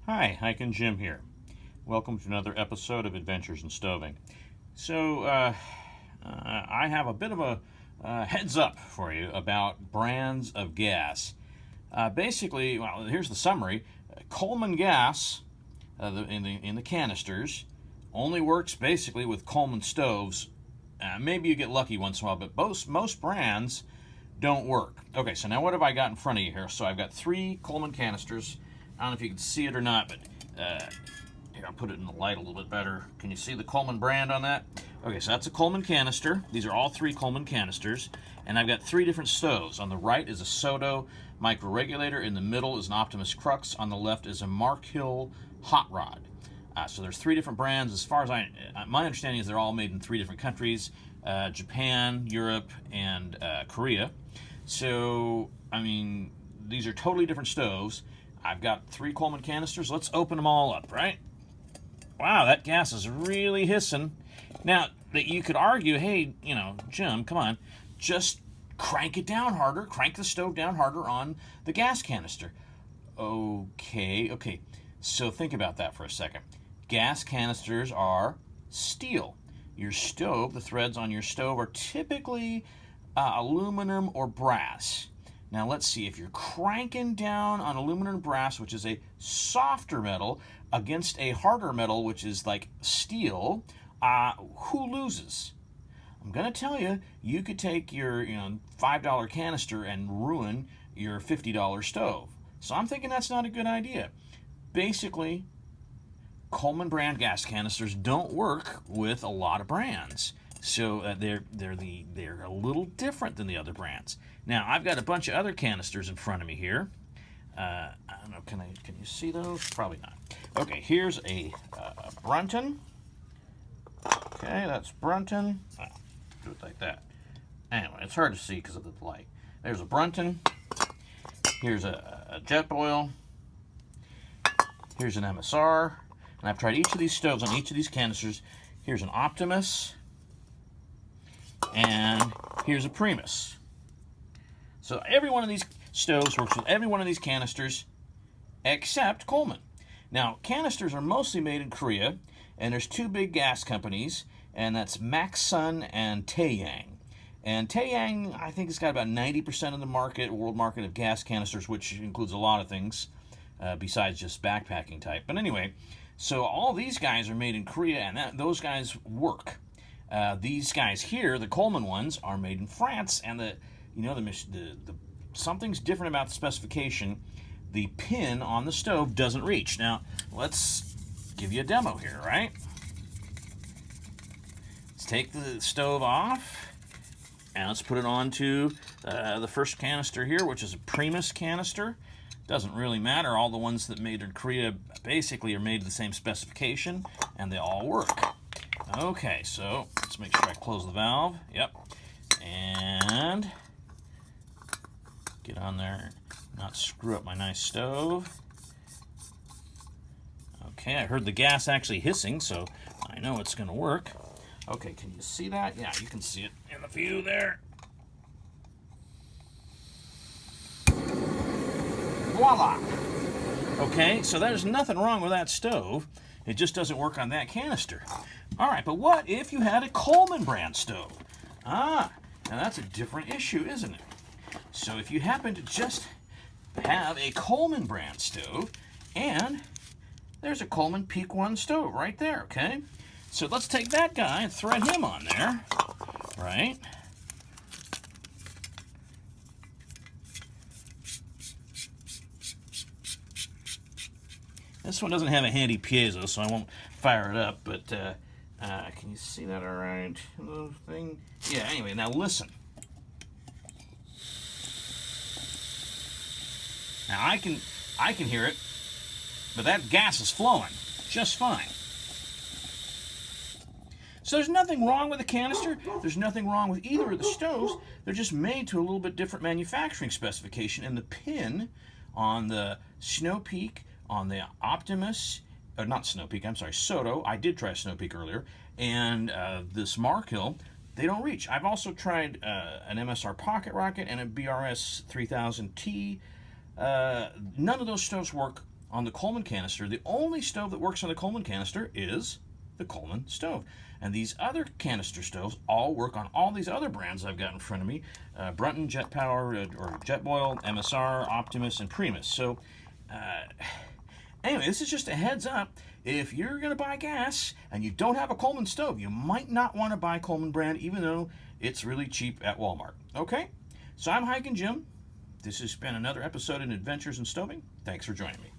Hi, Hikin' Jim here. Welcome to another episode of Adventures in Stoving. So, I have a bit of a heads up for you about brands of gas. Basically, well, here's the summary. Coleman gas in the canisters only works basically with Coleman stoves. Maybe you get lucky once in a while, but most brands don't work. Okay, so now what have I got in front of you here? So I've got 3 Coleman canisters. I don't know if you can see it or not, but here, I'll put it in the light a little bit better. Can you see the Coleman brand on that? Okay, so that's a Coleman canister. These are all 3 Coleman canisters, and I've got 3 different stoves. On the right is a Soto microregulator. In the middle is an Optimus Crux. On the left is a Mark Hill hot rod. So there's 3 different brands. As far as my understanding is they're all made in 3 different countries: Japan, Europe, and Korea. So, I mean, these are totally different stoves. I've got 3 Coleman canisters. Let's open them all up, right? Wow, that gas is really hissing. Now, that you could argue, hey, Jim, come on, just crank it down harder, crank the stove down harder on the gas canister. Okay. So think about that for a second. Gas canisters are steel. Your stove, the threads on your stove are typically aluminum or brass. Now let's see, if you're cranking down on aluminum and brass, which is a softer metal, against a harder metal, which is like steel, who loses? I'm going to tell you, you could take your $5 canister and ruin your $50 stove. So I'm thinking that's not a good idea. Basically, Coleman brand gas canisters don't work with a lot of brands. So they're a little different than the other brands. Now I've got a bunch of other canisters in front of me here. I don't know. Can you see those? Probably not. Okay, here's a Brunton. Okay, that's Brunton. Do it like that. Anyway, it's hard to see because of the light. There's a Brunton. Here's a Jetboil. Here's an MSR. And I've tried each of these stoves on each of these canisters. Here's an Optimus. And here's a Primus. So every one of these stoves works with every one of these canisters except Coleman. Now, canisters are mostly made in Korea, and there's 2 big gas companies, and that's Maxsun and Taeyang. And Taeyang, I think, has got about 90% of the world market of gas canisters, which includes a lot of things besides just backpacking type. But anyway, so all these guys are made in Korea, and those guys work. These guys here, the Coleman ones, are made in France, and the something's different about the specification. The pin on the stove doesn't reach. Now, let's give you a demo here, right? Let's take the stove off, and let's put it onto the first canister here, which is a Primus canister. Doesn't really matter. All the ones that made in Korea basically are made to the same specification, and they all work. Okay, so let's make sure I close the valve. Yep. And get on there, not screw up my nice stove. Okay, I heard the gas actually hissing, so I know it's going to work. Okay, can you see that? Yeah, you can see it in the view there. Voila! Okay, so there's nothing wrong with that stove. It just doesn't work on that canister. All right, but what if you had a Coleman brand stove? Now that's a different issue, isn't it? So if you happen to just have a Coleman brand stove, and there's a Coleman Peak 1 stove right there, okay? So let's take that guy and thread him on there, right? This one doesn't have a handy piezo, so I won't fire it up, but can you see that all right? Little thing? Yeah, anyway, now listen. Now I can hear it, but that gas is flowing just fine. So there's nothing wrong with the canister. There's nothing wrong with either of the stoves. They're just made to a little bit different manufacturing specification, and the pin on the Snow Peak, on the Optimus, not Snow Peak, I'm sorry, Soto. I did try Snow Peak earlier, and this Mark Hill, they don't reach. I've also tried an MSR Pocket Rocket and a BRS 3000T. None of those stoves work on the Coleman canister. The only stove that works on the Coleman canister is the Coleman stove. And these other canister stoves all work on all these other brands I've got in front of me. Brunton, Jet Power, or Jetboil, MSR, Optimus, and Primus. So anyway, this is just a heads up. If you're going to buy gas and you don't have a Coleman stove, you might not want to buy Coleman brand, even though it's really cheap at Walmart. Okay? So I'm Hiking Jim. This has been another episode in Adventures in Stoving. Thanks for joining me.